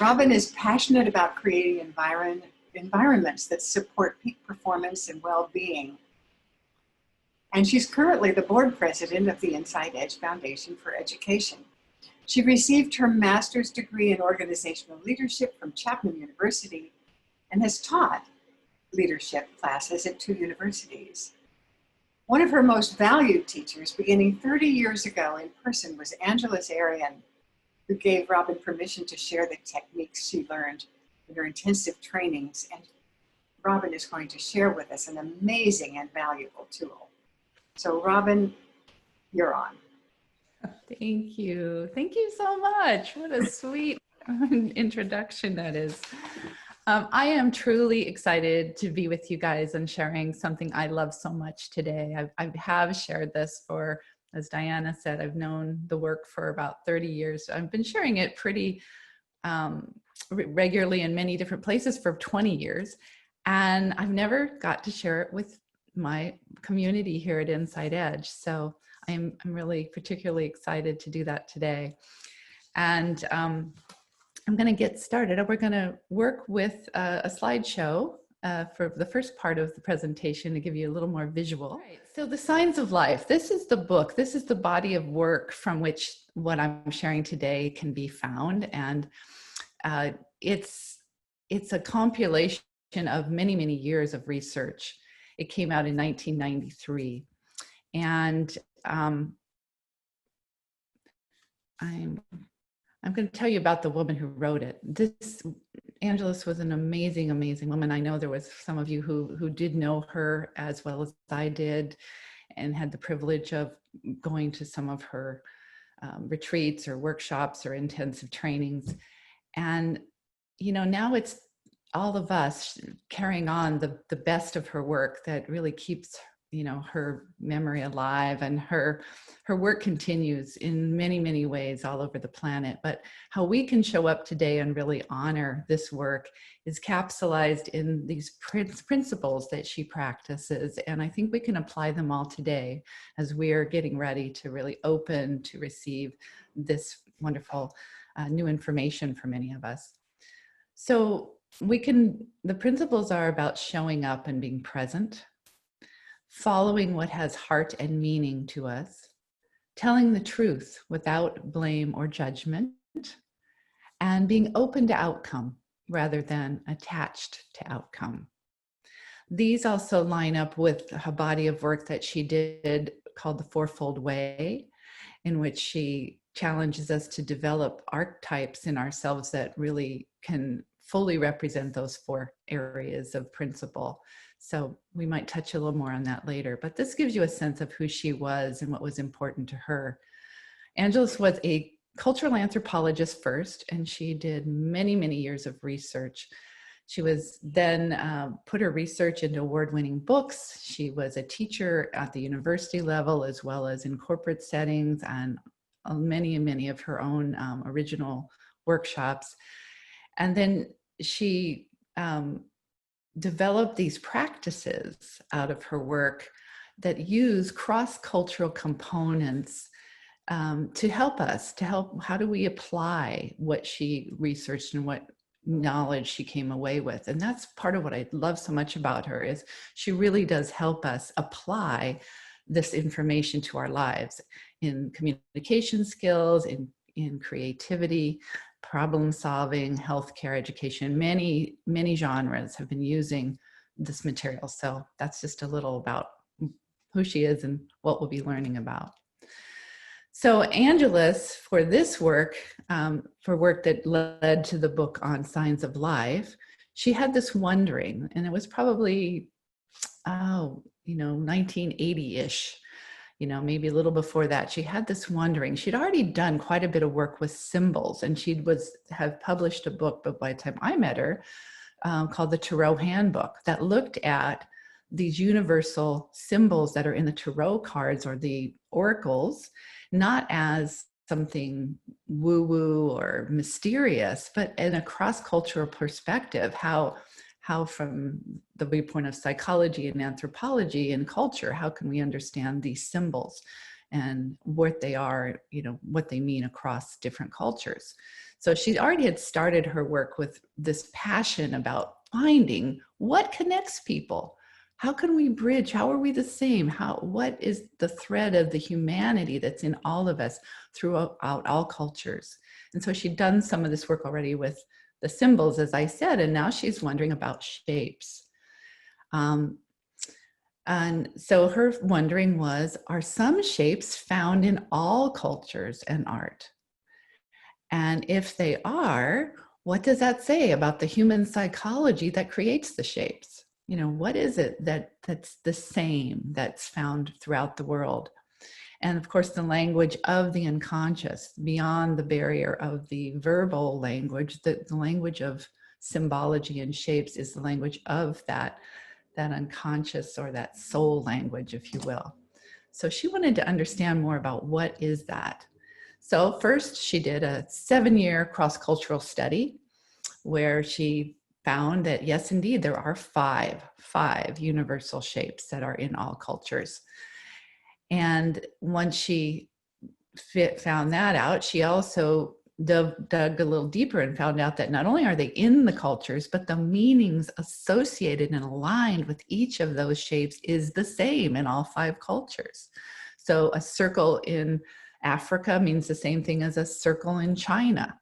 Robin is passionate about creating environments that support peak performance and well-being. And she's currently the board president of the Inside Edge Foundation for Education. She received her master's degree in organizational leadership from Chapman University and has taught leadership classes at 2 universities. One of her most valued teachers, beginning 30 years ago in person, was Angeles Arian, who gave Robin permission to share the techniques she learned in her intensive trainings. And Robin is going to share with us an amazing and valuable tool. So Robin, you're on. Thank you. Thank you so much. What a sweet introduction that is. I am truly excited to be with you guys and sharing something I love so much today. I have shared this for, as Diana said, I've known the work for about 30 years. I've been sharing it pretty regularly in many different places for 20 years. And I've never got to share it with my community here at Inside Edge. So I'm really particularly excited to do that today. And I'm going to get started. We're going to work with a slideshow for the first part of the presentation to give you a little more visual. Right. So the Signs of Life, this is the book, this is the body of work from which what I'm sharing today can be found. And it's a compilation of many, many years of research. It came out in 1993. And I'm going to tell you about the woman who wrote it. Angeles was an amazing, amazing woman. I know there was some of you who did know her as well as I did and had the privilege of going to some of her retreats or workshops or intensive trainings. And, you know, now it's all of us carrying on the best of her work that really keeps, you know, her memory alive, and her work continues in many, many ways all over the planet. But how we can show up today and really honor this work is capsulized in these principles that she practices. And I think we can apply them all today as we are getting ready to really open to receive this wonderful new information for many of us. So the principles are about showing up and being present, following what has heart and meaning to us, telling the truth without blame or judgment, and being open to outcome rather than attached to outcome. These also line up with a body of work that she did called The Fourfold Way, in which she challenges us to develop archetypes in ourselves that really can fully represent those 4 areas of principle. So we might touch a little more on that later, but this gives you a sense of who she was and what was important to her. Angeles was a cultural anthropologist first, and she did many, many years of research. She was then put her research into award-winning books. She was a teacher at the university level as well as in corporate settings, and many and many of her own original workshops. And then she developed these practices out of her work that use cross-cultural components to help us, how do we apply what she researched and what knowledge she came away with. And that's part of what I love so much about her, is she really does help us apply this information to our lives in communication skills, in creativity, problem solving, healthcare, education. Many, many genres have been using this material. So that's just a little about who she is and what we'll be learning about. So Angeles, for this work, for work that led to the book on Signs of Life, she had this wondering, and it was probably, 1980-ish, maybe a little before that. She had this wondering. She'd already done quite a bit of work with symbols, and she have published a book, but by the time I met her, called the Tarot Handbook, that looked at these universal symbols that are in the tarot cards or the oracles, not as something woo-woo or mysterious, but in a cross-cultural perspective, how from the viewpoint of psychology and anthropology and culture, how can we understand these symbols and what they are, what they mean across different cultures. So she already had started her work with this passion about finding what connects people. How can we bridge? How are we the same? What is the thread of the humanity that's in all of us throughout all cultures? And so she'd done some of this work already with the symbols, as I said, and now she's wondering about shapes. And so her wondering was, are some shapes found in all cultures and art? And if they are, what does that say about the human psychology that creates the shapes? You know, what is it that's the same, that's found throughout the world? And of course, the language of the unconscious, beyond the barrier of the verbal language, the language of symbology and shapes is the language of that unconscious, or that soul language, if you will. So she wanted to understand more about what is that. So first she did a 7-year cross-cultural study where she found that yes, indeed, there are five universal shapes that are in all cultures. And once she found that out, she also dug a little deeper and found out that not only are they in the cultures, but the meanings associated and aligned with each of those shapes is the same in all 5 cultures. So a circle in Africa means the same thing as a circle in China.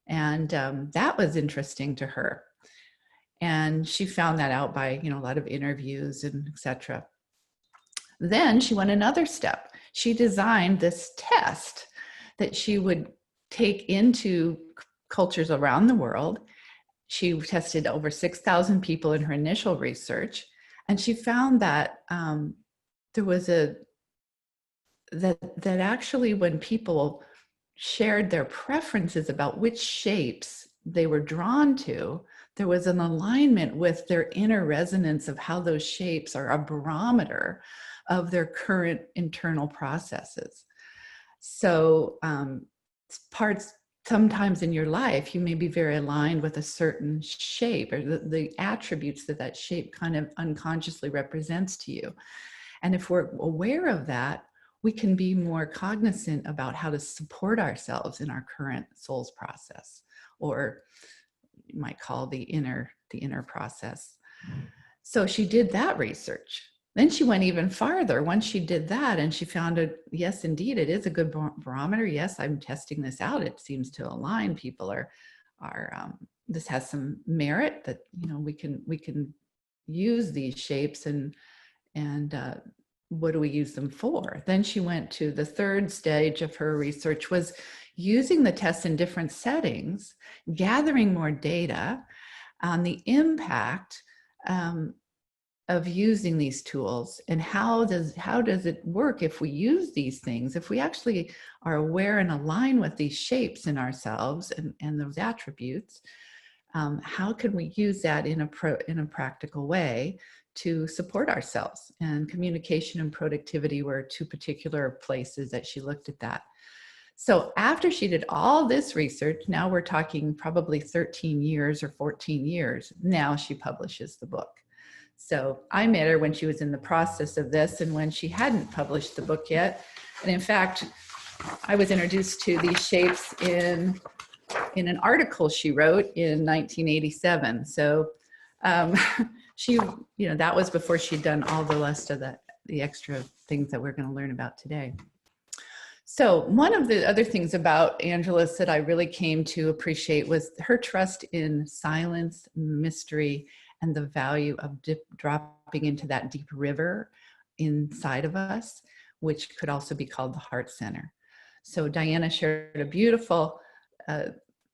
And that was interesting to her. And she found that out by, a lot of interviews and etc. Then she went another step. She designed this test that she would take into cultures around the world. She tested over 6,000 people in her initial research, and she found that there was that actually when people shared their preferences about which shapes they were drawn to, there was an alignment with their inner resonance of how those shapes are a barometer of their current internal processes. So parts sometimes in your life, you may be very aligned with a certain shape, or the attributes that shape kind of unconsciously represents to you. And if we're aware of that, we can be more cognizant about how to support ourselves in our current soul's process, or you might call the inner process. So she did that research. Then she went even farther. Once she did that and she found it, yes, indeed, it is a good barometer. Yes, I'm testing this out. It seems to align. People are this has some merit that, we can use these shapes and what do we use them for? Then she went to the third stage of her research, was using the tests in different settings, gathering more data on the impact of using these tools, and how does it work if we use these things, if we actually are aware and align with these shapes in ourselves and those attributes. How can we use that in a practical way to support ourselves? And communication and productivity were 2 particular places that she looked at that. So after she did all this research, now we're talking probably 13 years or 14 years, now she publishes the book. So I met her when she was in the process of this and when she hadn't published the book yet. And in fact, I was introduced to these shapes in an article she wrote in 1987. So she, that was before she'd done all the rest of the extra things that we're going to learn about today. So one of the other things about Angelus that I really came to appreciate was her trust in silence, mystery, and the value of dropping into that deep river inside of us, which could also be called the heart center. So Diana shared a beautiful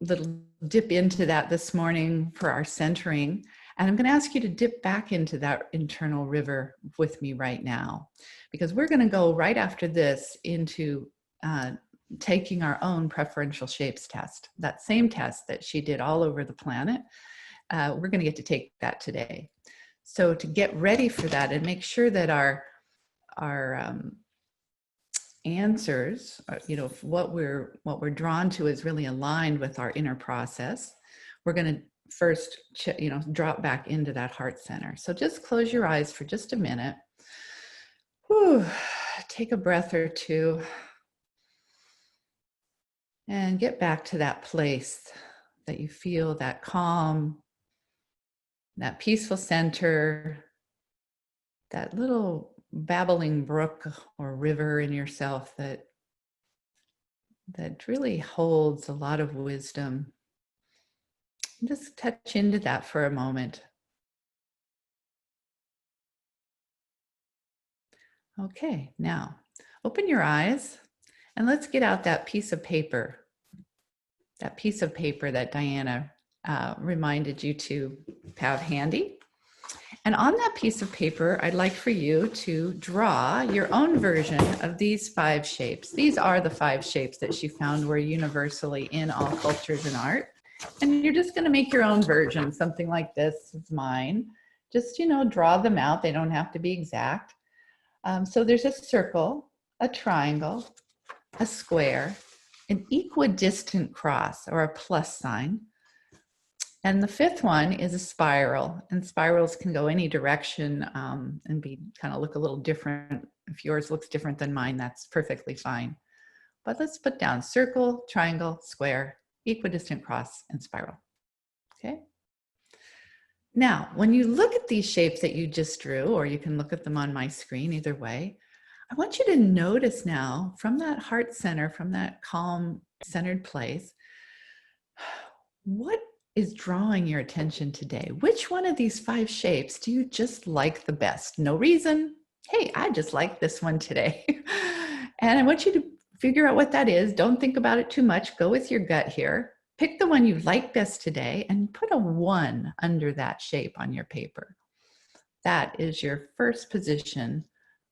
little dip into that this morning for our centering. And I'm going to ask you to dip back into that internal river with me right now, because we're going to go right after this into taking our own preferential shapes test, that same test that she did all over the planet. We're going to get to take that today. So to get ready for that and make sure that our answers, what we're drawn to is really aligned with our inner process, we're going to first, drop back into that heart center. So just close your eyes for just a minute. Whew. Take a breath or two. And get back to that place that you feel that calm, that peaceful center, that little babbling brook or river in yourself that really holds a lot of wisdom. Just touch into that for a moment. Okay, now open your eyes and let's get out that piece of paper that Diana reminded you to have handy. And on that piece of paper, I'd like for you to draw your own version of these 5 shapes. These are the 5 shapes that she found were universally in all cultures and art. And you're just going to make your own version, something like this is mine. Just, draw them out. They don't have to be exact. So there's a circle, a triangle, a square, an equidistant cross or a plus sign. And the 5th one is a spiral, and spirals can go any direction and kind of look a little different. If yours looks different than mine, that's perfectly fine. But let's put down circle, triangle, square, equidistant cross, and spiral. Okay. Now, when you look at these shapes that you just drew, or you can look at them on my screen, either way, I want you to notice now from that heart center, from that calm, centered place, what is drawing your attention today? Which one of these 5 shapes do you just like the best? No reason. Hey, I just like this one today. And I want you to figure out what that is. Don't think about it too much. Go with your gut here. Pick the one you like best today and put a 1 under that shape on your paper. That is your first position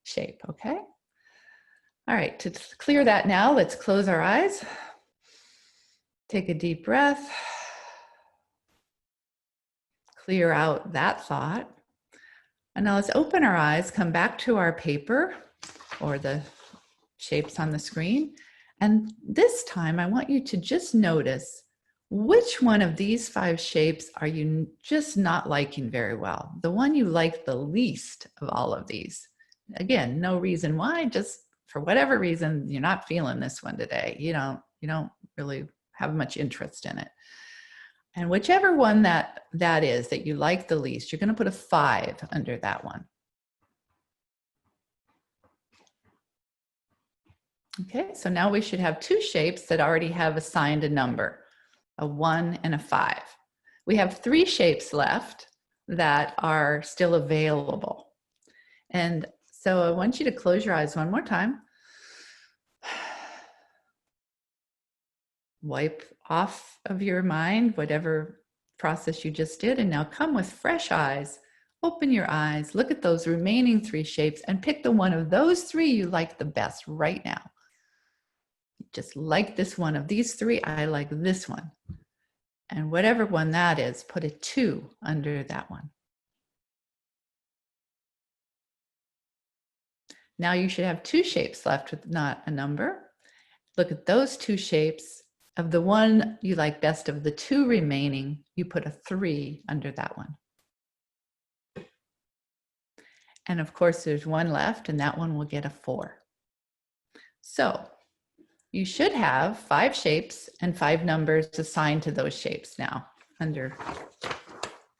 shape, okay? All right, to clear that now, let's close our eyes. Take a deep breath. Clear out that thought. And now let's open our eyes, come back to our paper or the shapes on the screen. And this time I want you to just notice which one of these 5 shapes are you just not liking very well? The one you like the least of all of these. Again, no reason why, just for whatever reason, you're not feeling this one today. You don't really have much interest in it. And whichever one that is that you like the least, you're going to put a 5 under that one. Okay, so now we should have 2 shapes that already have assigned a number, a 1 and a 5. We have 3 shapes left that are still available. And so I want you to close your eyes one more time. Wipe off of your mind whatever process you just did, and now come with fresh eyes. Open your eyes, look at those remaining 3 shapes and pick the one of those 3 you like the best right now. Just like this one of these 3, I like this one. And whatever one that is, put a 2 under that one. Now you should have 2 shapes left with not a number. Look at those 2 shapes. Of the one you like best of the 2 remaining, you put a 3 under that one. And of course, there's 1 left, and that one will get a 4. So you should have 5 shapes and 5 numbers assigned to those shapes now under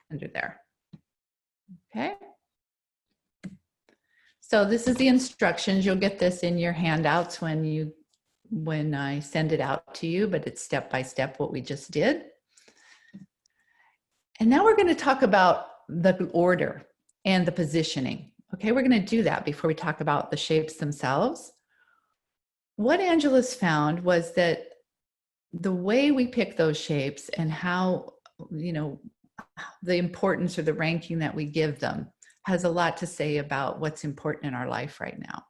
there. Okay. So this is the instructions. You'll get this in your handouts when I send it out to you, but it's step by step what we just did. And now we're going to talk about the order and the positioning. Okay, we're going to do that before we talk about the shapes themselves. What Angela's found was that the way we pick those shapes and how, the importance or the ranking that we give them has a lot to say about what's important in our life right now.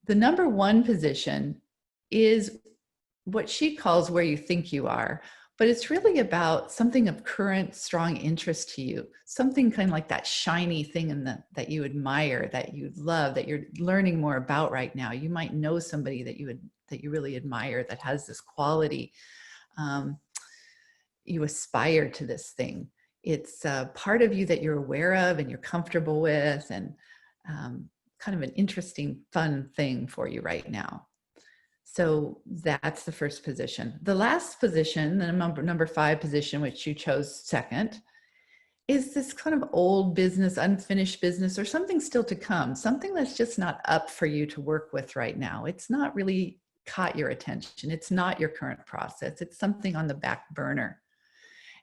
The number 1 position is what she calls where you think you are, but it's really about something of current strong interest to you, something kind of like that shiny thing that you admire, that you love, that you're learning more about right now. You might know somebody that you really admire that has this quality. You aspire to this thing. It's a part of you that you're aware of and you're comfortable with, and kind of an interesting, fun thing for you right now. So that's the first position. The last position, the number 5 position, which you chose second, is this kind of old business, unfinished business, or something still to come, something that's just not up for you to work with right now. It's not really caught your attention. It's not your current process. It's something on the back burner.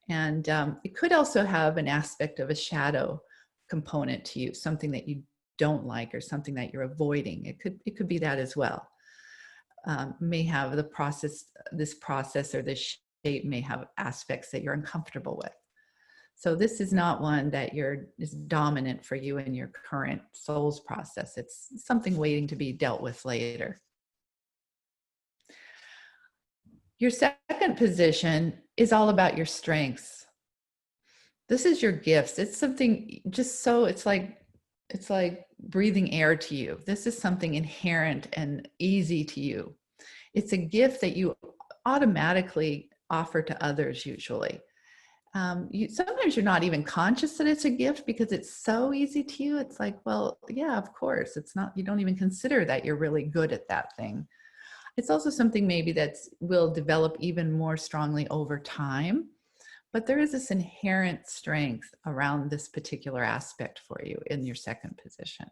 And it could also have an aspect of a shadow component to you, something that you don't like or something that you're avoiding. It could be that as well. May have this process or this shape may have aspects that you're uncomfortable with. So this is not one that is dominant for you in your current soul's process. It's something waiting to be dealt with later. Your second position is all about your strengths. This is your gifts. It's something it's like breathing air to you. This is something inherent and easy to you. It's a gift that you automatically offer to others usually. Sometimes you're not even conscious that it's a gift because it's so easy to you. It's like, well, yeah, of course. It's not, you don't even consider that you're really good at that thing. It's also something maybe that will develop even more strongly over time. But there is this inherent strength around this particular aspect for you in your second position.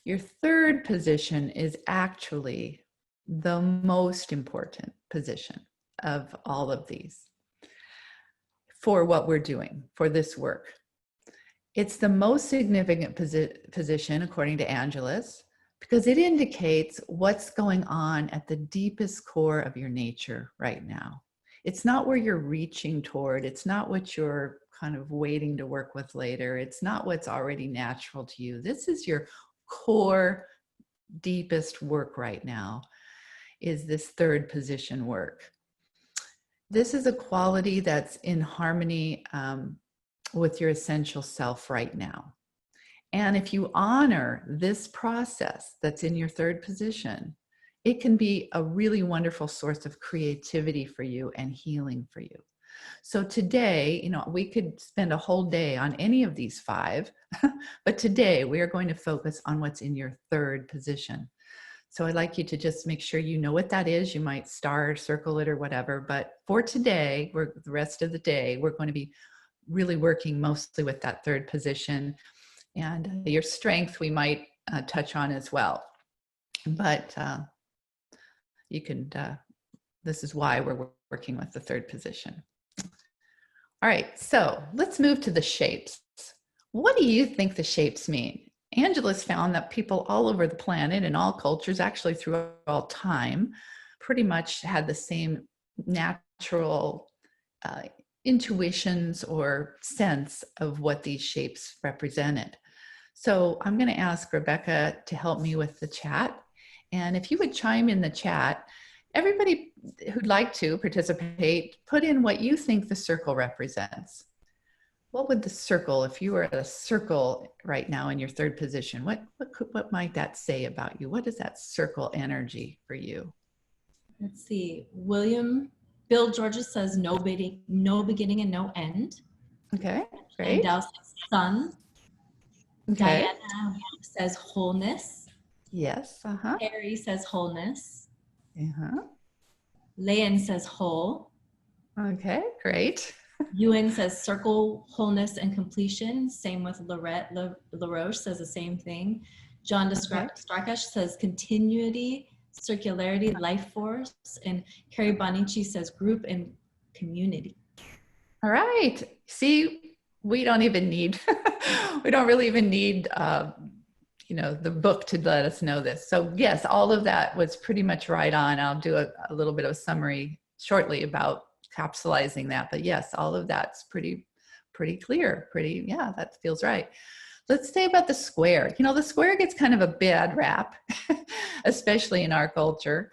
Your third position is actually the most important position of all of these for what we're doing for this work. It's the most significant position, according to Angelus, because it indicates what's going on at the deepest core of your nature right now. It's not where you're reaching toward. It's not what you're kind of waiting to work with later. It's not what's already natural to you. This is your core, deepest work right now, is this third position work. This is a quality that's in harmony with your essential self right now. And if you honor this process that's in your third position, it can be a really wonderful source of creativity for you and healing for you. So today, we could spend a whole day on any of these 5, but today we are going to focus on what's in your third position. So I'd like you to just make sure you know what that is. You might star or circle it or whatever, but for today, the rest of the day, we're going to be really working mostly with that third position. And your strength we might touch on as well. But you can, this is why we're working with the third position. All right, so let's move to the shapes. What do you think the shapes mean? Angelus found that people all over the planet in all cultures, actually throughout all time, pretty much had the same natural intuitions or sense of what these shapes represented. So I'm going to ask Rebecca to help me with the chat. And if you would chime in the chat, everybody who'd like to participate, put in what you think the circle represents. What would the circle, if you were at a circle right now in your third position, what might that say about you? What is that circle energy for you? Let's see. Bill Georges says no beginning and no end. Okay, great. Andel says sun. Okay. Diana says wholeness. Yes. Uh-huh. Harry says wholeness. Uh-huh. Leon says whole. Okay, great. Ewan says circle, wholeness, and completion. Same with Lorette LaRoche says the same thing. John Starkash says continuity, circularity, life force. And Carrie Bonici says group and community. All right. See, we don't even need, we don't really even need, the book to let us know this. So yes, all of that was pretty much right on. I'll do a little bit of a summary shortly about capsulizing that, but yes, all of that's pretty clear. Yeah, that feels right. Let's say about the square. The square gets kind of a bad rap, especially in our culture.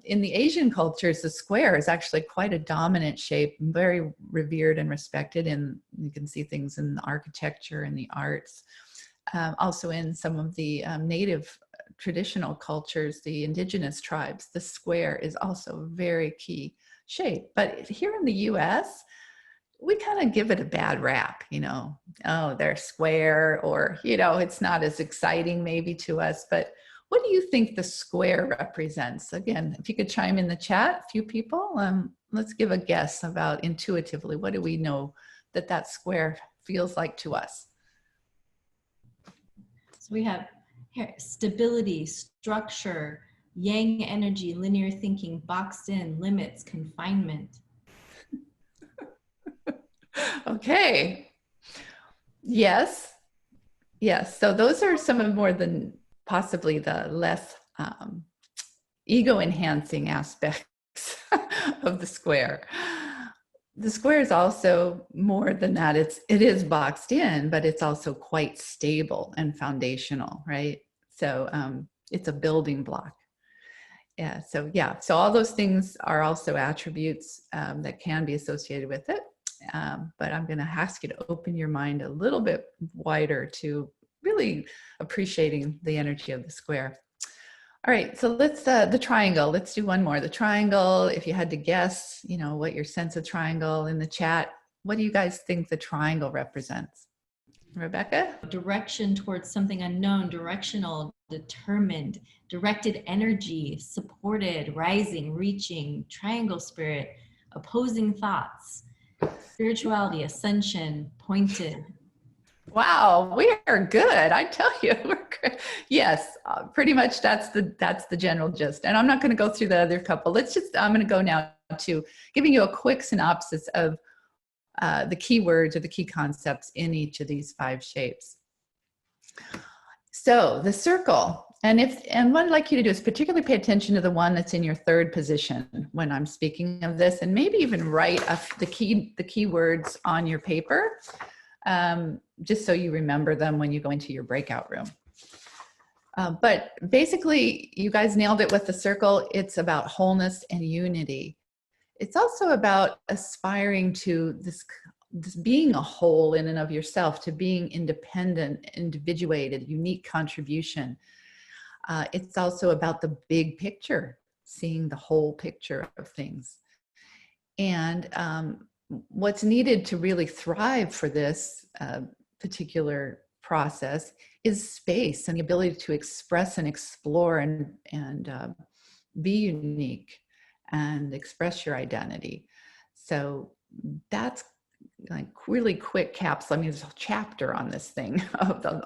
In the Asian cultures, the square is actually quite a dominant shape, very revered and respected, and you can see things in the architecture and the arts. Also in some of the native traditional cultures, the indigenous tribes, the square is also a very key shape. But here in the US, we kind of give it a bad rap, oh, they're square, or, it's not as exciting maybe to us, but what do you think the square represents? Again, if you could chime in the chat, a few people, let's give a guess about intuitively. What do we know that that square feels like to us? So we have here, stability, structure, yang energy, linear thinking, boxed in, limits, confinement. Okay. Yes. Yes. So those are some of more than possibly the less ego enhancing aspects of the square. The square is also more than that. It is boxed in, but it's also quite stable and foundational, right? So it's a building block. Yeah. So all those things are also attributes that can be associated with it. But I'm going to ask you to open your mind a little bit wider to really appreciating the energy of the square. All right, so let's the triangle. Let's do one more. The triangle. If you had to guess, what your sense of triangle in the chat, what do you guys think the triangle represents? Rebecca? Direction towards something unknown, directional, determined, directed energy, supported, rising, reaching, triangle spirit, opposing thoughts, spirituality, ascension, pointed. Wow, we are good. I tell you, we're good. Yes, pretty much that's the general gist. And I'm not going to go through the other couple. I'm going to go now to giving you a quick synopsis of the key words or the key concepts in each of these 5 shapes. So the circle, and what I'd like you to do is particularly pay attention to the one that's in your 3rd position when I'm speaking of this, and maybe even write the key words on your paper. Just so you remember them when you go into your breakout room. But basically, you guys nailed it with the circle. It's about wholeness and unity. It's also about aspiring to this being a whole in and of yourself, to being independent, individuated, unique contribution. It's also about the big picture, seeing the whole picture of things. And what's needed to really thrive for this particular process is space and the ability to express and explore and be unique and express your identity. So that's like really quick capsule. I mean, there's a chapter on this thing,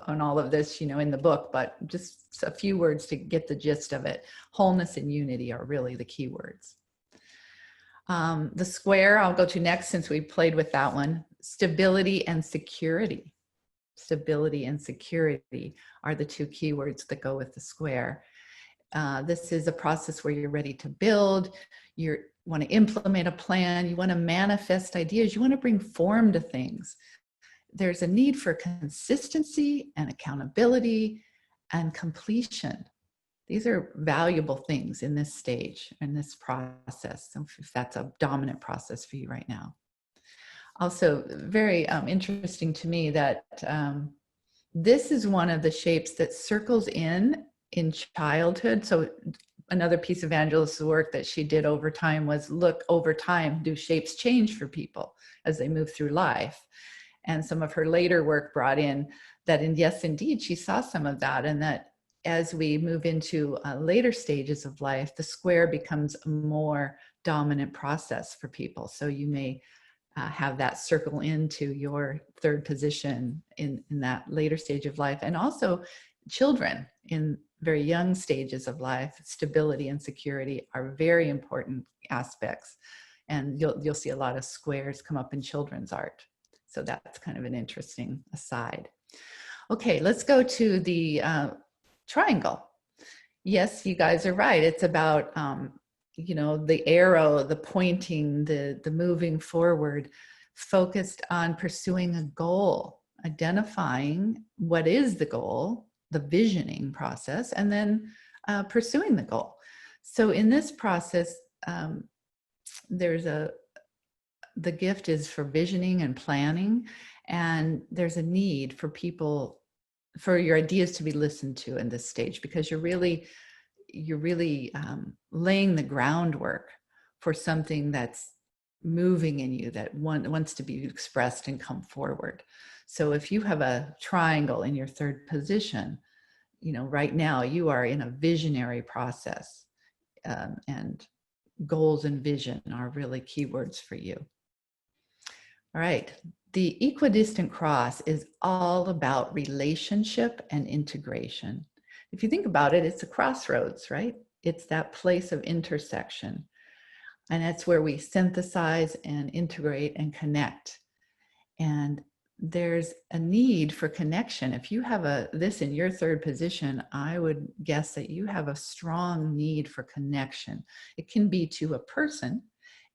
on all of this, in the book, but just a few words to get the gist of it. Wholeness and unity are really the key words. The square I'll go to next since we played with that one. Stability and security. Stability and security are the 2 keywords that go with the square. This is a process where you're ready to build, you want to implement a plan, you want to manifest ideas, you want to bring form to things. There's a need for consistency and accountability and completion. These are valuable things in this stage, in this process, if that's a dominant process for you right now. Also, very interesting to me that this is one of the shapes that circles in childhood. So another piece of Angela's work that she did over time was look over time, do shapes change for people as they move through life? And some of her later work brought in that, and yes, indeed, she saw some of that, and that as we move into later stages of life, the square becomes a more dominant process for people. So you may have that circle into your 3rd position in that later stage of life. And also children in very young stages of life, stability and security are very important aspects. And you'll see a lot of squares come up in children's art. So that's kind of an interesting aside. Okay, let's go to the triangle. Yes, you guys are right. It's about the arrow, the pointing, the moving forward, focused on pursuing a goal, identifying what is the goal, the visioning process, and then pursuing the goal. So in this process, the gift is for visioning and planning, and there's a need for people, for your ideas to be listened to in this stage, because you're really laying the groundwork for something that's moving in you, that wants to be expressed and come forward. So if you have a triangle in your 3rd position, you know, right now you are in a visionary process, and goals and vision are really keywords for you. All right. The equidistant cross is all about relationship and integration. If you think about it, it's a crossroads, right? It's that place of intersection. And that's where we synthesize and integrate and connect. And there's a need for connection. If you have this in your third position, I would guess that you have a strong need for connection. It can be to a person.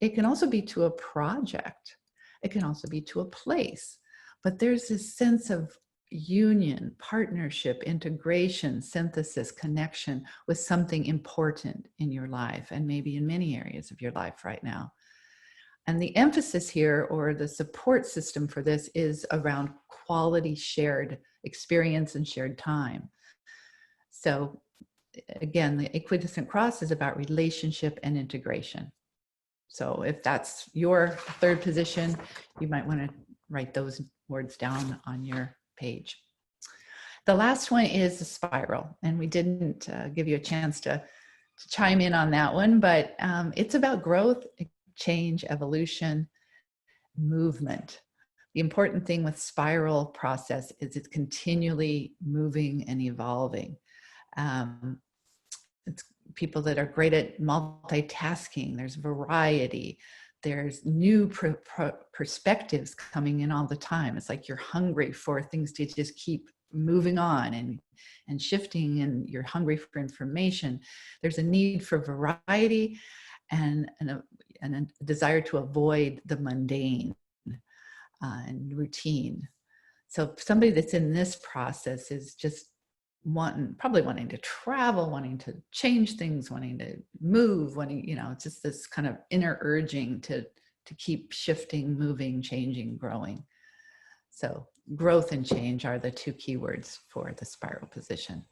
It can also be to a project. It can also be to a place. But there's this sense of union, partnership, integration, synthesis, connection with something important in your life, and maybe in many areas of your life right now. And the emphasis here, or the support system for this, is around quality shared experience and shared time. So again, the equidistant cross is about relationship and integration. So if that's your third position, you might want to write those words down on your page. The last one is the spiral, and we didn't give you a chance to chime in on that one, but it's about growth, change, evolution, movement. The important thing with spiral process is it's continually moving and evolving. It's people that are great at multitasking. There's variety. There's new perspectives coming in all the time. It's like you're hungry for things to just keep moving on and shifting, and you're hungry for information. There's a need for variety and a desire to avoid the mundane and routine. So somebody that's in this process is just probably wanting to travel, wanting to change things, wanting to move, it's just this kind of inner urging to keep shifting, moving, changing, growing. So growth and change are the two keywords for the spiral position.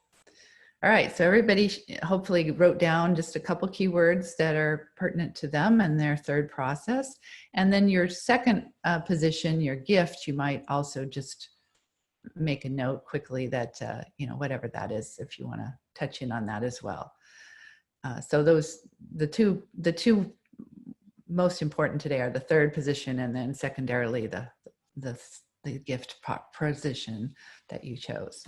All right, so everybody hopefully wrote down just a couple keywords that are pertinent to them and their third process. And then your second position, your gift, you might also just make a note quickly that, whatever that is, if you want to touch in on that as well. So the two most important today are the third position, and then secondarily the gift position that you chose.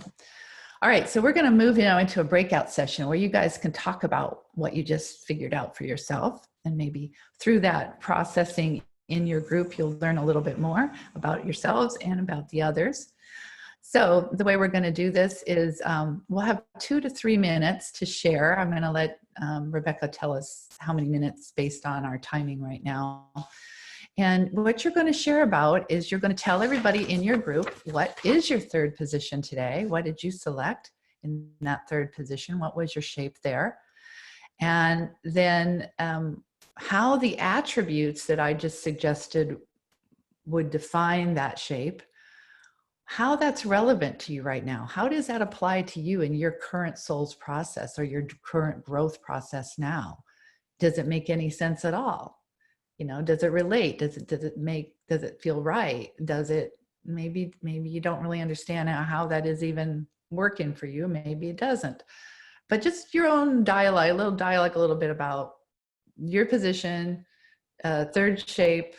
All right, so we're going to move into a breakout session where you guys can talk about what you just figured out for yourself, and maybe through that processing in your group, you'll learn a little bit more about yourselves and about the others. So the way we're going to do this is we'll have 2 to 3 minutes to share. I'm going to let Rebecca tell us how many minutes based on our timing right now. And what you're going to share about is you're going to tell everybody in your group, what is your third position today? What did you select in that third position? What was your shape there? And then how the attributes that I just suggested would define that shape, how that's relevant to you right now. How does that apply to you in your current soul's process or your current growth process now? Does it make any sense at all? Does it relate? Does it feel right? Does it, maybe you don't really understand how that is even working for you. Maybe it doesn't, but just your own dialogue, a little bit about your position, third shape,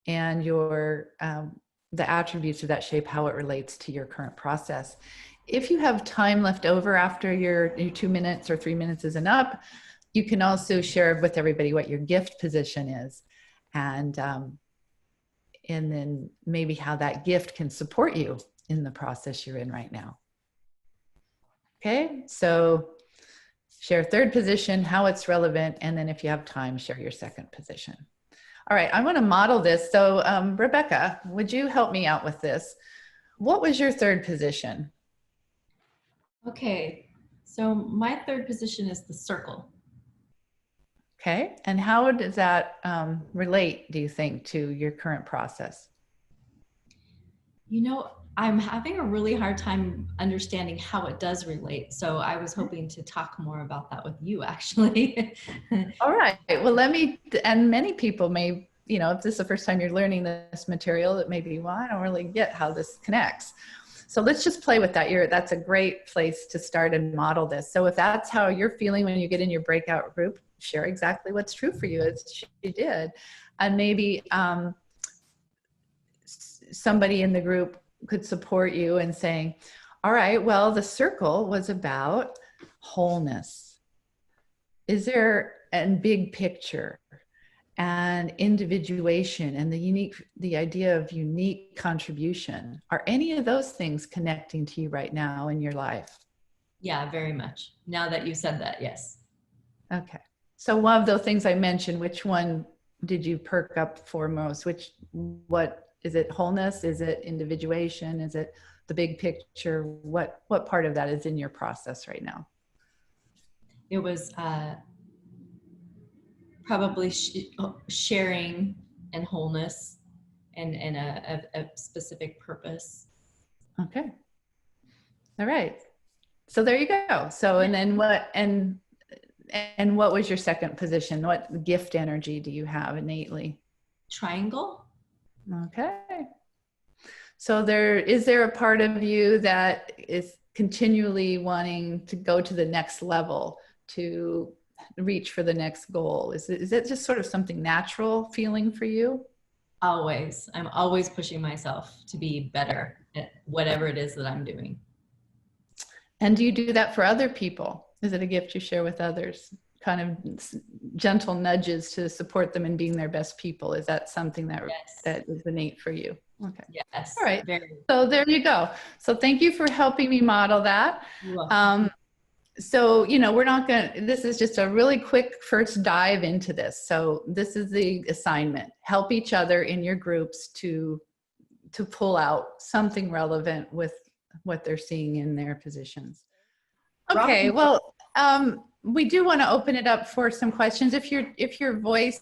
and your, the attributes of that shape, how it relates to your current process. If you have time left over after your 2 minutes or 3 minutes isn't up, you can also share with everybody what your gift position is. And then maybe how that gift can support you in the process you're in right now. Okay, so share third position, how it's relevant, and then if you have time, share your second position. All right, I want to model this. So Rebecca, would you help me out with this? What was your third position? Okay, so my third position is the circle. Okay, and how does that relate, do you think, to your current process? I'm having a really hard time understanding how it does relate. So I was hoping to talk more about that with you, actually. All right, well, and many people may, if this is the first time you're learning this material, it may be, well, I don't really get how this connects. So let's just play with that. That's a great place to start and model this. So if that's how you're feeling when you get in your breakout group, share exactly what's true for you as she did. And maybe somebody in the group could support you in saying, all right, well, the circle was about wholeness. Is there a big picture and individuation and the idea of unique contribution? Are any of those things connecting to you right now in your life? Yeah, very much. Now that you said that, yes. Okay. So one of those things I mentioned, which one did you perk up for most? What is it? Wholeness? Is it individuation? Is it the big picture? What part of that is in your process right now? It was probably sharing and wholeness and a specific purpose. Okay. All right. So there you go. So, and then what was your second position? What gift energy do you have innately? Triangle. Okay. So is there a part of you that is continually wanting to go to the next level, to reach for the next goal? Is it just sort of something natural feeling for you? Always. I'm always pushing myself to be better at whatever it is that I'm doing. And do you do that for other people? Is it a gift you share with others? Kind of gentle nudges to support them in being their best people. Is that something that is innate for you? Okay. Yes. All right. Very. So there you go. So thank you for helping me model that. You're welcome. So, we're not this is just a really quick first dive into this. So this is the assignment. Help each other in your groups to pull out something relevant with what they're seeing in their positions. Okay, well, we do want to open it up for some questions. If your voice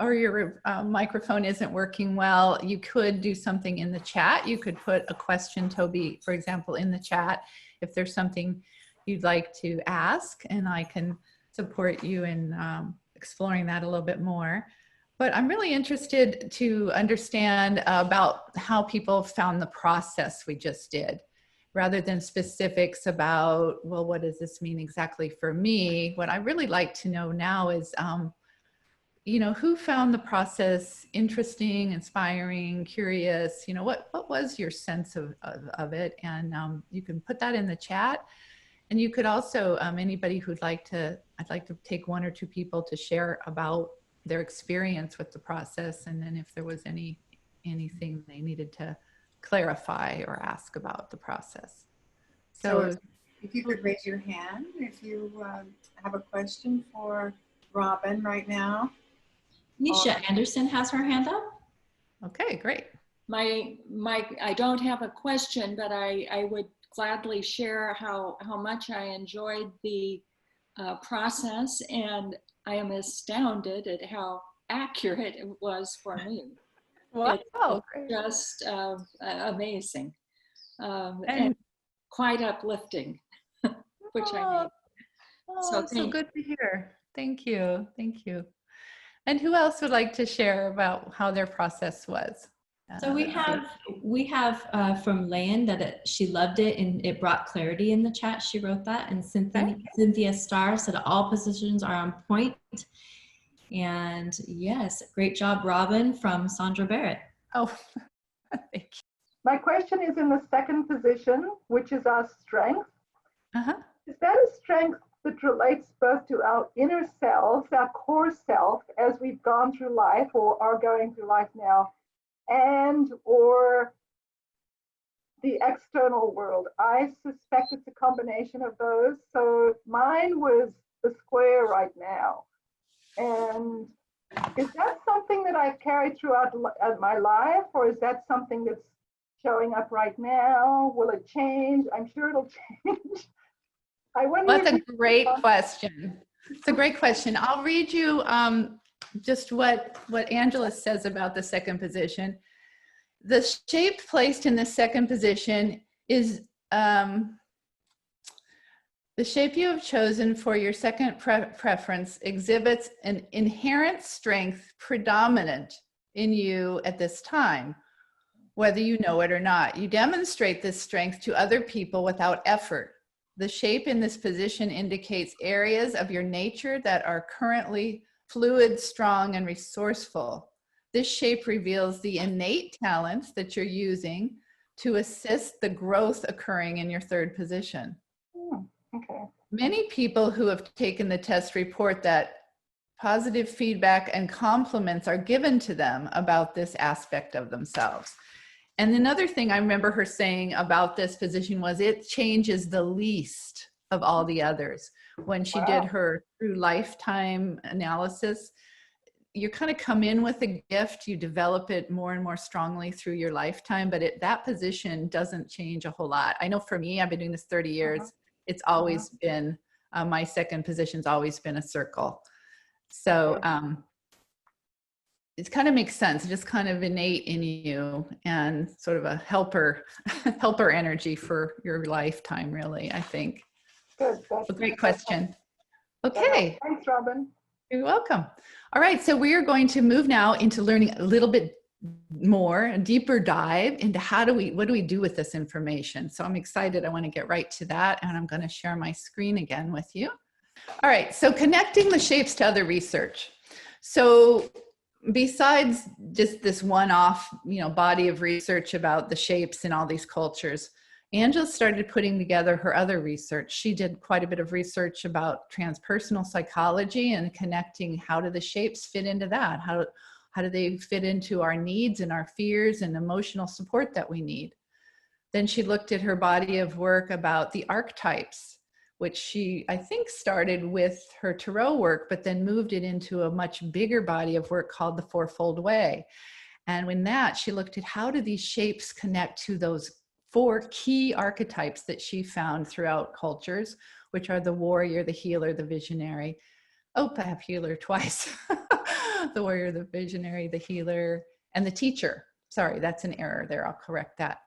or your microphone isn't working well, you could do something in the chat. You could put a question, Toby, for example, in the chat if there's something you'd like to ask, and I can support you in exploring that a little bit more. But I'm really interested to understand about how people found the process we just did, rather than specifics about, well, what does this mean exactly for me? What I really like to know now is, who found the process interesting, inspiring, curious? What was your sense of it? And you can put that in the chat. And you could also, anybody who'd I'd like to take one or two people to share about their experience with the process. And then if there was anything they needed to clarify or ask about the process. So if you could raise your hand, if you have a question for Robin right now. Nisha Anderson has her hand up. Okay, great. I don't have a question, but I would gladly share how much I enjoyed the process, and I am astounded at how accurate it was for me. Wow, It's great. just amazing and quite uplifting, which I need. So good to hear. Thank you. Thank you. And who else would like to share about how their process was? So we have from Lan that she loved it and it brought clarity in the chat. She wrote that. And Cynthia Starr said all positions are on point. And yes, great job, Robin, from Sandra Barrett. Oh, thank you. My question is in the second position, which is our strength. Uh-huh. Is that a strength that relates both to our inner selves, our core self, as we've gone through life or are going through life now, and or the external world? I suspect it's a combination of those. So mine was the square right now. And is that something that I've carried throughout my life, or is that something that's showing up right now? Will it change? I'm sure it'll change. I wonder. That's a great question. It's a great question. I'll read you just what Angela says about the second position. The shape placed in the second position is the shape you have chosen for your second preference exhibits an inherent strength predominant in you at this time. whether you know it or not. You demonstrate this strength to other people without effort. The shape in this position indicates areas of your nature that are currently fluid, strong, and resourceful. This shape reveals the innate talents that you're using to assist the growth occurring in your third position. Okay. Many people who have taken the test report that positive feedback and compliments are given to them about this aspect of themselves. And another thing I remember her saying about this position was it changes the least of all the others. When she did her through lifetime analysis, you kind of come in with a gift, you develop it more and more strongly through your lifetime, but that position doesn't change a whole lot. I know for me, I've been doing this 30 years. It's always been, my second position's always been a circle. So it kind of makes sense, just kind of innate in you and sort of a helper energy for your lifetime, really, I think. Good. A great question. Okay. Thanks, Robin. You're welcome. All right, so we are going to move now into learning a little bit more, a deeper dive into what do we do with this information? So I'm excited. I want to get right to that, and I'm going to share my screen again with you. All right, so connecting the shapes to other research. So besides just this one-off, body of research about the shapes in all these cultures, Angela started putting together her other research. She did quite a bit of research about transpersonal psychology and connecting how do the shapes fit into that? How do they fit into our needs and our fears and emotional support that we need? Then she looked at her body of work about the archetypes, which she, I think, started with her tarot work, but then moved it into a much bigger body of work called the Fourfold Way. And in that, she looked at how do these shapes connect to those 4 key archetypes that she found throughout cultures, which are the warrior, the healer, the visionary. Oh, I have healer twice. The warrior, the visionary, the healer, and the teacher. Sorry, that's an error there. I'll correct that.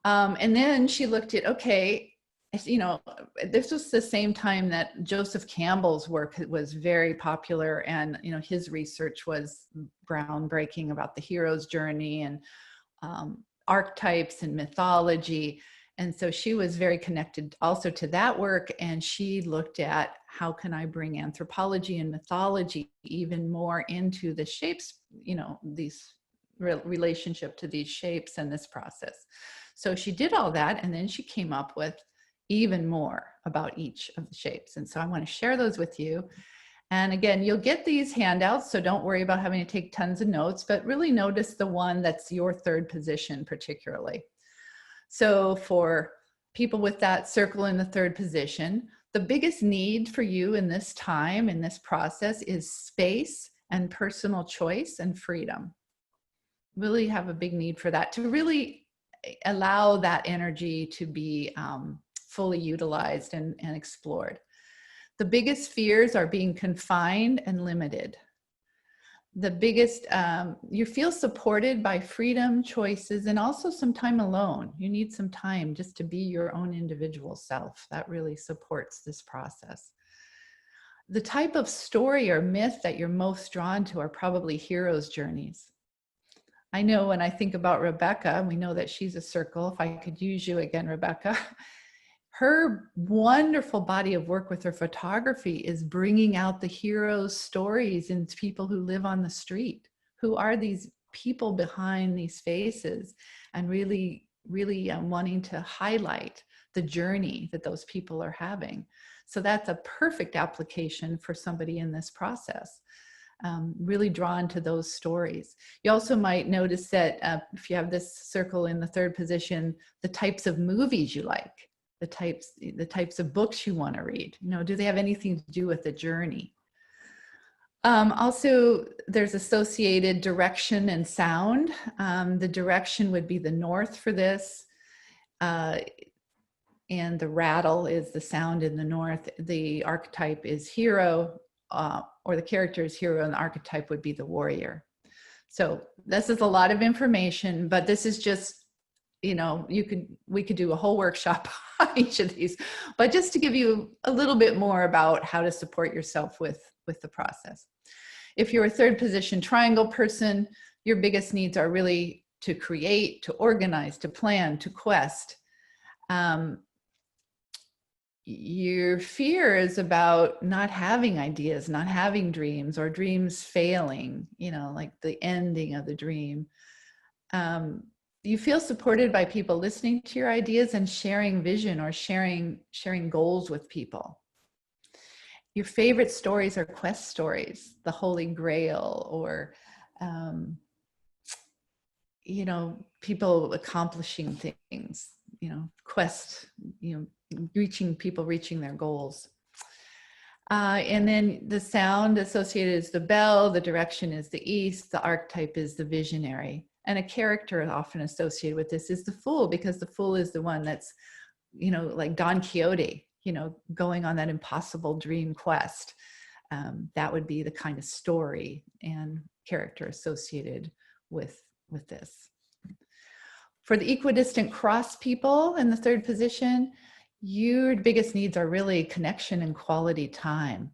And then she looked at, okay, this was the same time that Joseph Campbell's work was very popular, and his research was groundbreaking about the hero's journey and archetypes and mythology. And so she was very connected also to that work, and she looked at how can I bring anthropology and mythology even more into the shapes, these relationship to these shapes and this process. So she did all that, and then she came up with even more about each of the shapes. And so I want to share those with you. And again, you'll get these handouts, so don't worry about having to take tons of notes, but really notice the one that's your third position particularly. So for people with that circle in the third position, the biggest need for you in this time, in this process, is space and personal choice and freedom. Really have a big need for that, to really allow that energy to be fully utilized and explored. The biggest fears are being confined and limited. The biggest, you feel supported by freedom, choices, and also some time alone. You need some time just to be your own individual self. That really supports this process. The type of story or myth that you're most drawn to are probably heroes' journeys. I know when I think about Rebecca, we know that she's a circle. If I could use you again, Rebecca. Her wonderful body of work with her photography is bringing out the heroes' stories and people who live on the street. Who are these people behind these faces? And really, really wanting to highlight the journey that those people are having. So that's a perfect application for somebody in this process. Really drawn to those stories. You also might notice that if you have this circle in the third position, the types of movies you like. The types of books you want to read. Do they have anything to do with the journey? Also, there's associated direction and sound. The direction would be the north for this. And the rattle is the sound in the north. The archetype is hero, or the character is hero, and the archetype would be the warrior. So this is a lot of information, but this is just, we could do a whole workshop on each of these, but just to give you a little bit more about how to support yourself with the process. If you're a third position triangle person, your biggest needs are really to create, to organize, to plan, to quest. Your fear is about not having ideas, not having dreams, or dreams failing, you know, like the ending of the dream. You feel supported by people listening to your ideas and sharing vision or sharing goals with people. Your favorite stories are quest stories, the Holy Grail, or you know, people accomplishing things, you know, quest, you know, reaching their goals. And then the sound associated is the bell, the direction is the east, the archetype is the visionary. And a character often associated with this is the fool, because the fool is the one that's, you know, like Don Quixote, you know, going on that impossible dream quest. That would be the kind of story and character associated with this. For the equidistant cross people in the third position, your biggest needs are really connection and quality time.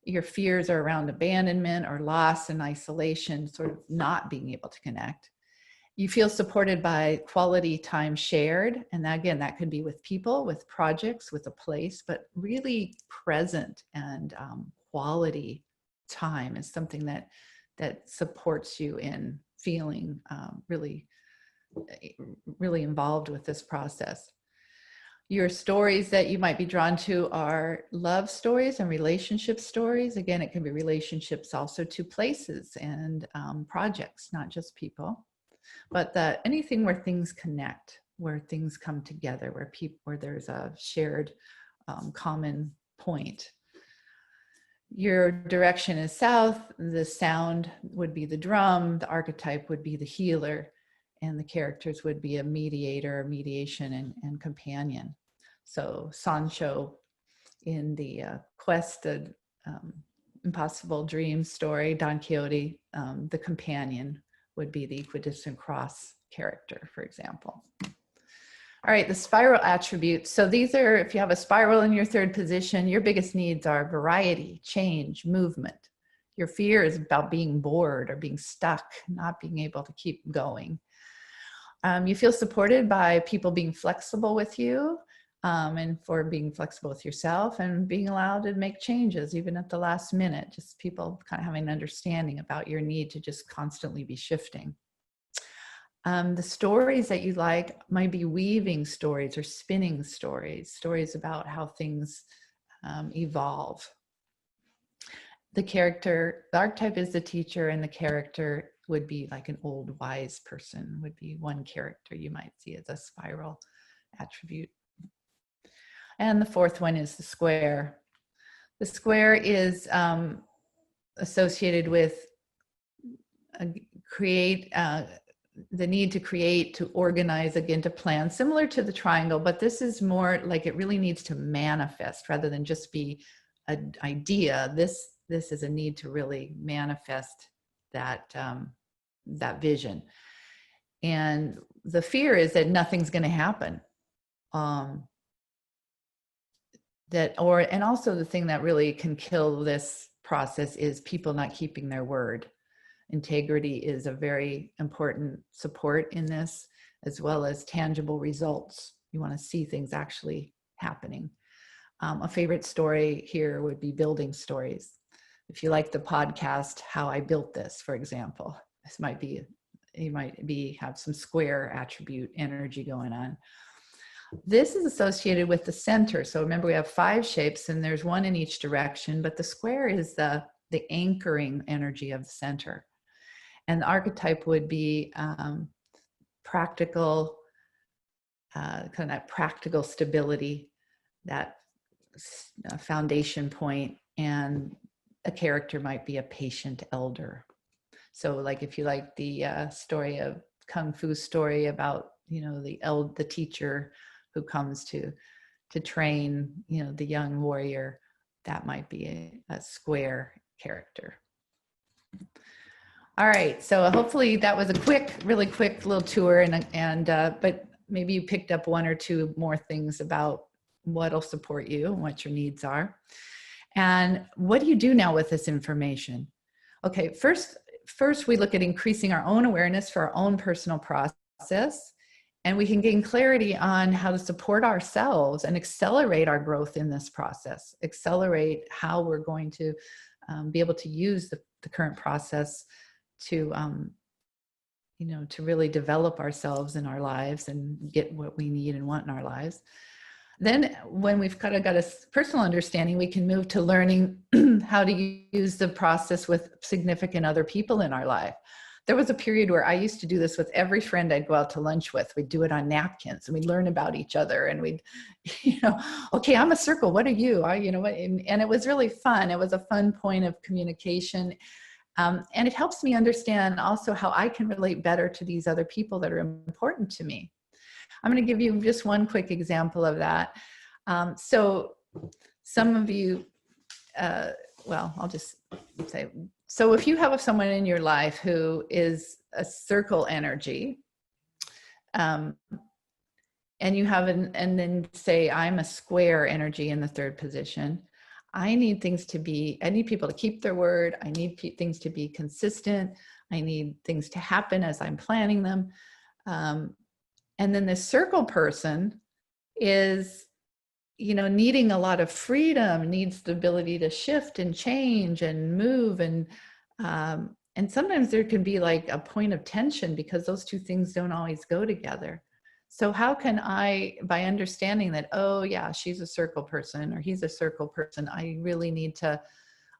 Your fears are around abandonment or loss and isolation, sort of not being able to connect. You feel supported by quality time shared. And again, that could be with people, with projects, with a place, but really present and quality time is something that supports you in feeling really involved with this process. Your stories that you might be drawn to are love stories and relationship stories. Again, it can be relationships also to places and projects, not just people, but anything where things connect, where things come together, where there's a shared common point. Your direction is south. The sound would be the drum. The archetype would be the healer. And the characters would be a mediator, mediation, and companion. So Sancho in the quest, the impossible dream story, Don Quixote, the companion would be the equidistant cross character, for example. All right, the spiral attributes. So these are, if you have a spiral in your third position, your biggest needs are variety, change, movement. Your fear is about being bored or being stuck, not being able to keep going. You feel supported by people being flexible with you, and for being flexible with yourself and being allowed to make changes even at the last minute. Just people kind of having an understanding about your need to just constantly be shifting. The stories that you like might be weaving stories or spinning stories about how things evolve. The archetype is the teacher, and the character would be like an old wise person, would be one character you might see as a spiral attribute. And the fourth one is the square. The square is associated with the need to create, to organize, again, to plan, similar to the triangle, but this is more like it really needs to manifest rather than just be an idea. This is a need to really manifest that vision. And the fear is that nothing's going to happen. And also the thing that really can kill this process is people not keeping their word. Integrity is a very important support in this, as well as tangible results. You want to see things actually happening. A favorite story here would be building stories. If you like the podcast, How I Built This, for example, this might be, you might have some square attribute energy going on. This is associated with the center. So remember, we have 5 shapes and there's one in each direction, but the square is the anchoring energy of the center. And the archetype would be practical, kind of that practical stability, that foundation point, and a character might be a patient elder. So like if you like the story of Kung Fu story about, the teacher who comes to train, the young warrior, that might be a square character. All right, so hopefully that was a really quick little tour, but maybe you picked up 1 or 2 more things about what'll support you and what your needs are. And what do you do now with this information? Okay, first, first we look at increasing our own awareness for our own personal process, and we can gain clarity on how to support ourselves and accelerate our growth in this process, accelerate how we're going to be able to use the current process to, to really develop ourselves in our lives and get what we need and want in our lives. Then when we've kind of got a personal understanding, we can move to learning how to use the process with significant other people in our life. There was a period where I used to do this with every friend I'd go out to lunch with. We'd do it on napkins and we'd learn about each other, and we'd, okay, I'm a circle. What are you? And it was really fun. It was a fun point of communication. And it helps me understand also how I can relate better to these other people that are important to me. I'm going to give you just one quick example of that. So some of you, I'll just say, so if you have someone in your life who is a circle energy, and you have and then say, I'm a square energy in the third position, I need people to keep their word. I need things to be consistent. I need things to happen as I'm planning them. And then the circle person is, needing a lot of freedom, needs the ability to shift and change and move. And sometimes there can be like a point of tension because those two things don't always go together. So how can I, by understanding that, oh yeah, she's a circle person or he's a circle person, I really need to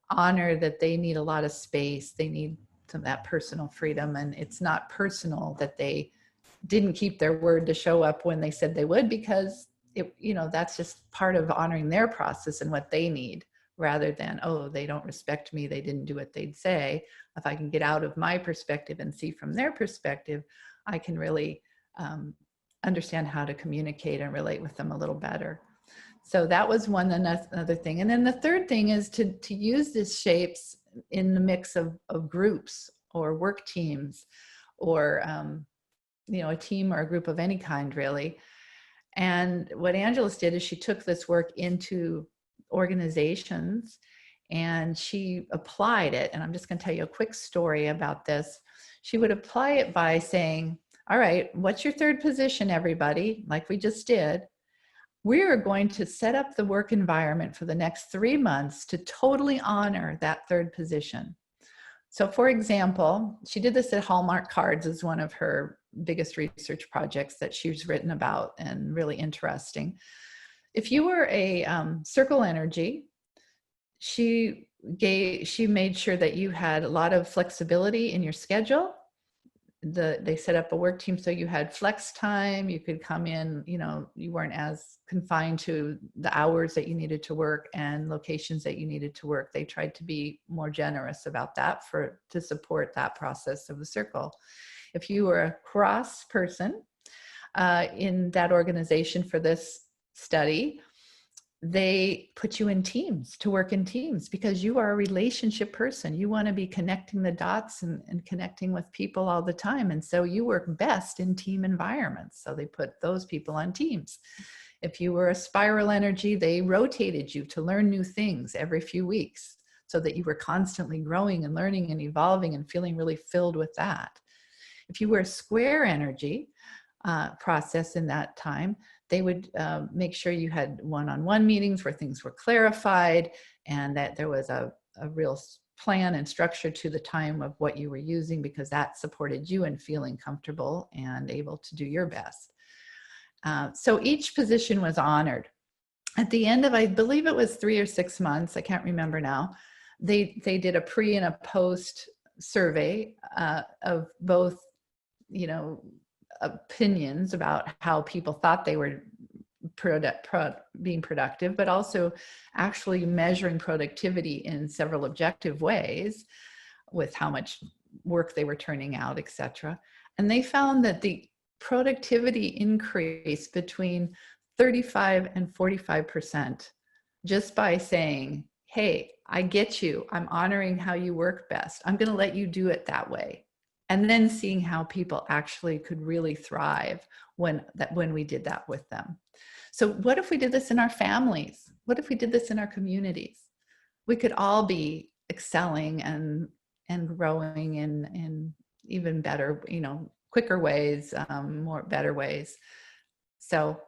honor that they need a lot of space. They need some of that personal freedom. And it's not personal that they didn't keep their word to show up when they said they would, because that's just part of honoring their process and what they need, rather than, oh, they don't respect me, they didn't do what they'd say. If I can get out of my perspective and see from their perspective, I can really understand how to communicate and relate with them a little better. So that was another thing. And then the third thing is to use these shapes in the mix of groups or work teams, or a team or a group of any kind, really. And what Angeles did is she took this work into organizations and she applied it. And I'm just going to tell you a quick story about this. She would apply it by saying, all right, what's your third position, everybody? Like we just did. We are going to set up the work environment for the next 3 months to totally honor that third position. So for example, she did this at Hallmark Cards as one of her biggest research projects that she's written about, and really interesting. If you were a circle energy, she made sure that you had a lot of flexibility in your schedule. They set up a work team so you had flex time. You could come in, you weren't as confined to the hours that you needed to work and locations that you needed to work. They tried to be more generous about that to support that process of the circle. If you were a cross person in that organization for this study, they put you in teams to work in teams because you are a relationship person. You want to be connecting the dots and connecting with people all the time. And so you work best in team environments. So they put those people on teams. If you were a spiral energy, they rotated you to learn new things every few weeks so that you were constantly growing and learning and evolving and feeling really filled with that. If you were a square energy process in that time, they would make sure you had one-on-one meetings where things were clarified and that there was a real plan and structure to the time of what you were using, because that supported you in feeling comfortable and able to do your best. So each position was honored. At the end of, I believe it was 3 or 6 months, I can't remember now, they did a pre and a post survey of both, opinions about how people thought they were being productive, but also actually measuring productivity in several objective ways with how much work they were turning out, etc. And they found that the productivity increased between 35 and 45% just by saying, hey, I get you. I'm honoring how you work best. I'm going to let you do it that way. And then seeing how people actually could really thrive when we did that with them. So what if we did this in our families? What if we did this in our communities? We could all be excelling and and growing in even better, quicker ways, better ways. So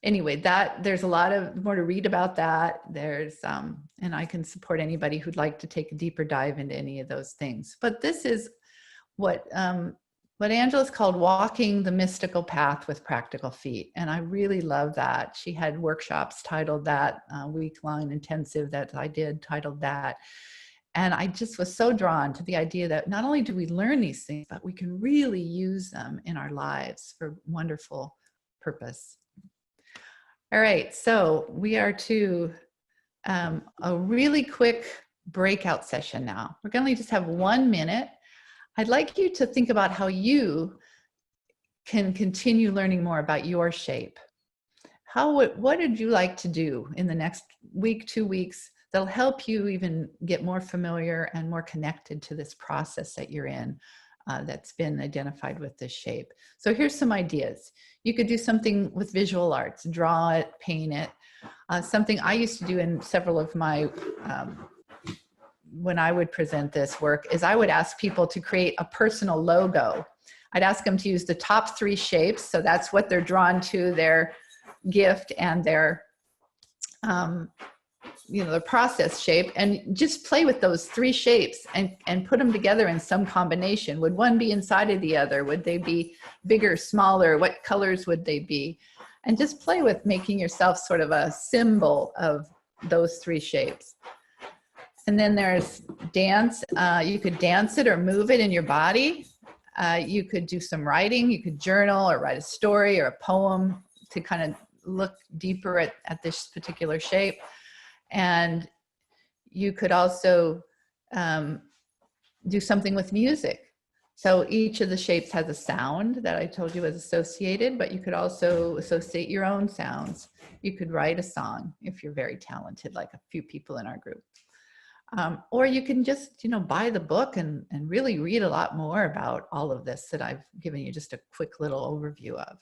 anyway, there's a lot of more to read about that. And I can support anybody who'd like to take a deeper dive into any of those things. But this is what Angela's called walking the mystical path with practical feet. And I really love that. She had workshops titled that, week-long intensive that I did titled that. And I just was so drawn to the idea that not only do we learn these things, but we can really use them in our lives for wonderful purpose. All right, so we are to a really quick breakout session now. We're going to just have 1 minute. I'd like you to think about how you can continue learning more about your shape. What would you like to do in the next week, 2 weeks, that'll help you even get more familiar and more connected to this process that you're in that's been identified with this shape. So here's some ideas. You could do something with visual arts, draw it, paint it. Something I used to do in several of my, when I would present this work, is I would ask people to create a personal logo. I'd ask them to use the top 3 shapes. So that's what they're drawn to, their gift and their, the process shape, and just play with those 3 shapes and put them together in some combination. Would one be inside of the other? Would they be bigger, smaller? What colors would they be? And just play with making yourself sort of a symbol of those 3 shapes. And then there's dance. You could dance it or move it in your body. You could do some writing. You could journal or write a story or a poem to kind of look deeper at this particular shape. And you could also do something with music. So each of the shapes has a sound that I told you was associated, but you could also associate your own sounds. You could write a song if you're very talented, like a few people in our group. Or you can just, buy the book and really read a lot more about all of this that I've given you just a quick little overview of.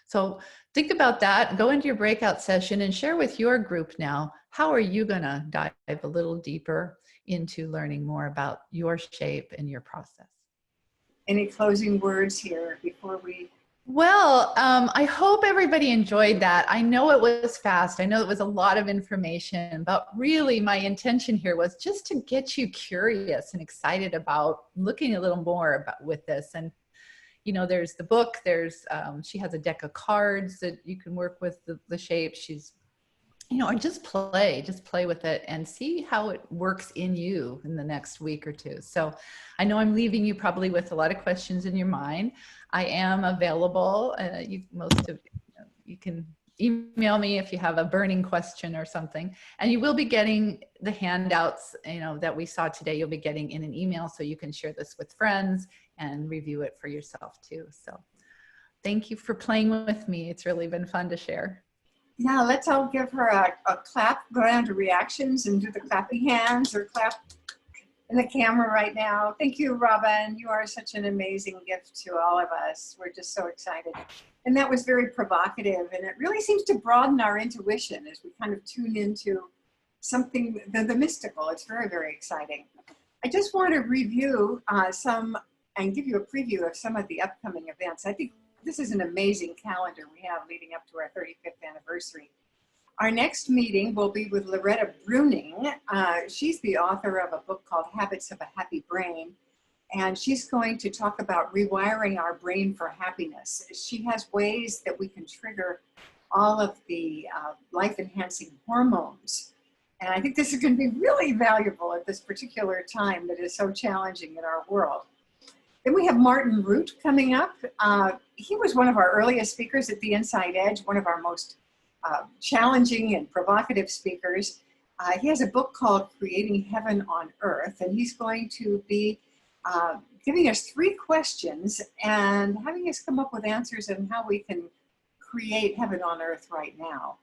So think about that, go into your breakout session and share with your group now, how are you gonna dive a little deeper into learning more about your shape and your process? Any closing words here before we? Well, I hope everybody enjoyed that. I know it was fast. I know it was a lot of information, but really my intention here was just to get you curious and excited about looking a little more with this. And there's the book, she has a deck of cards that you can work with the shapes. She's, or just play with it and see how it works in you in the next week or 2. So I know I'm leaving you probably with a lot of questions in your mind. I am available. You can email me if you have a burning question or something, and you will be getting the handouts, that we saw today. You'll be getting in an email, so you can share this with friends and review it for yourself too. So thank you for playing with me. It's really been fun to share. Yeah, let's all give her a clap, go down to reactions and do the clappy hands or clap in the camera right now. Thank you, Robin. You are such an amazing gift to all of us. We're just so excited. And that was very provocative, and it really seems to broaden our intuition as we kind of tune into something, the mystical. It's very, very exciting. I just want to review and give you a preview of some of the upcoming events. I think this is an amazing calendar we have leading up to our 35th anniversary. Our next meeting will be with Loretta Bruning. She's the author of a book called Habits of a Happy Brain, and she's going to talk about rewiring our brain for happiness. She has ways that we can trigger all of the life-enhancing hormones. And I think this is going to be really valuable at this particular time that is so challenging in our world. Then we have Martin Root coming up. He was one of our earliest speakers at the Inside Edge, one of our most challenging and provocative speakers. He has a book called Creating Heaven on Earth, and he's going to be giving us 3 questions and having us come up with answers on how we can create heaven on earth right now.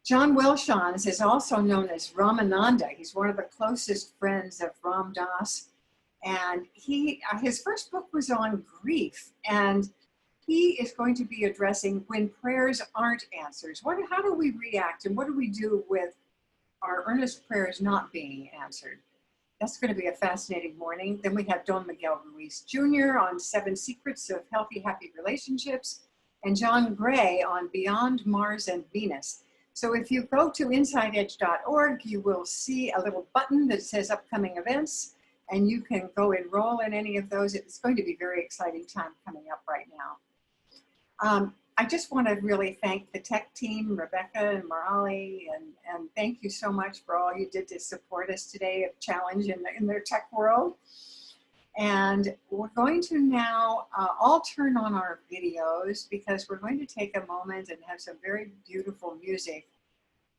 John Welshons is also known as Ramananda. He's one of the closest friends of Ram Dass. And his first book was on grief, and he is going to be addressing when prayers aren't answered. How do we react, and what do we do with our earnest prayers not being answered? That's going to be a fascinating morning. Then we have Don Miguel Ruiz Jr. on 7 Secrets of Healthy, Happy Relationships, and John Gray on Beyond Mars and Venus. So if you go to InsideEdge.org, you will see a little button that says upcoming events, and you can go enroll in any of those. It's going to be a very exciting time coming up right now. I just want to really thank the tech team, Rebecca and Marali, and thank you so much for all you did to support us today at Challenge in their tech world. And we're going to now all turn on our videos because we're going to take a moment and have some very beautiful music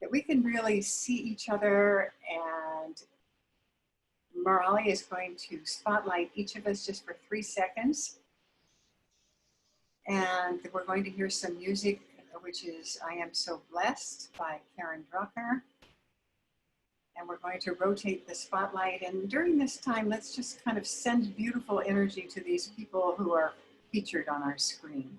that we can really see each other. And Marali is going to spotlight each of us just for 3 seconds. And we're going to hear some music, which is I Am So Blessed by Karen Drucker. And we're going to rotate the spotlight. And during this time, let's just kind of send beautiful energy to these people who are featured on our screen.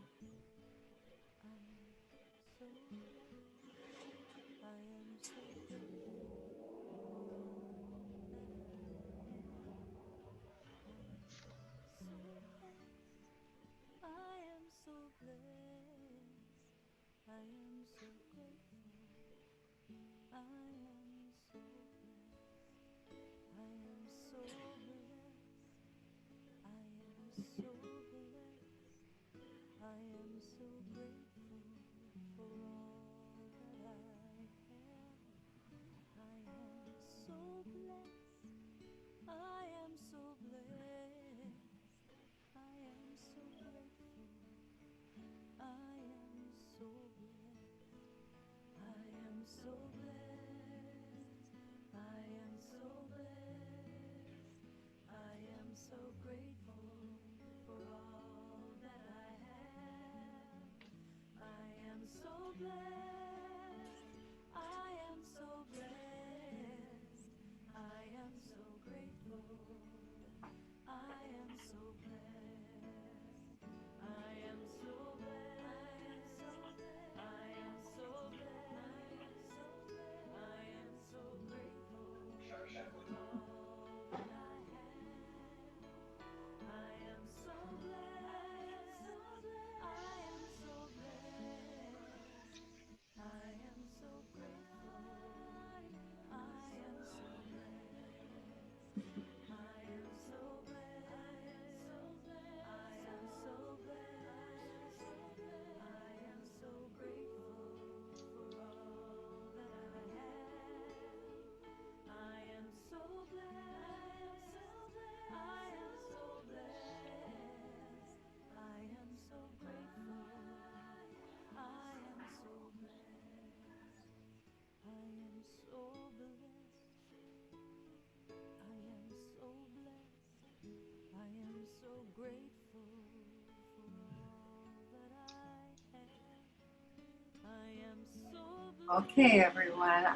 Okay, everyone.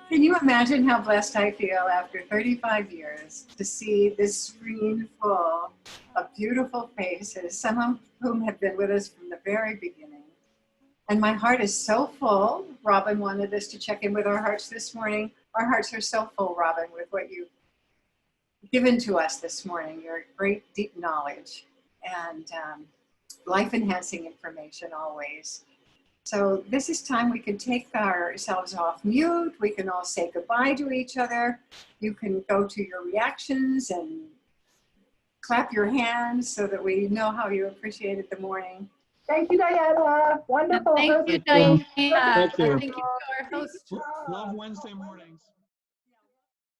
Can you imagine how blessed I feel after 35 years to see this screen full of beautiful faces, some of whom have been with us from the very beginning. And my heart is so full. Robin wanted us to check in with our hearts this morning. Our hearts are so full, Robin, with what you've given to us this morning, your great deep knowledge and life-enhancing information always. So this is time we can take ourselves off mute. We can all say goodbye to each other. You can go to your reactions and clap your hands so that we know how you appreciated the morning. Thank you, Diana. Wonderful. Thank you, Diana. Thank you. Thank you to our host. Love Wednesday mornings.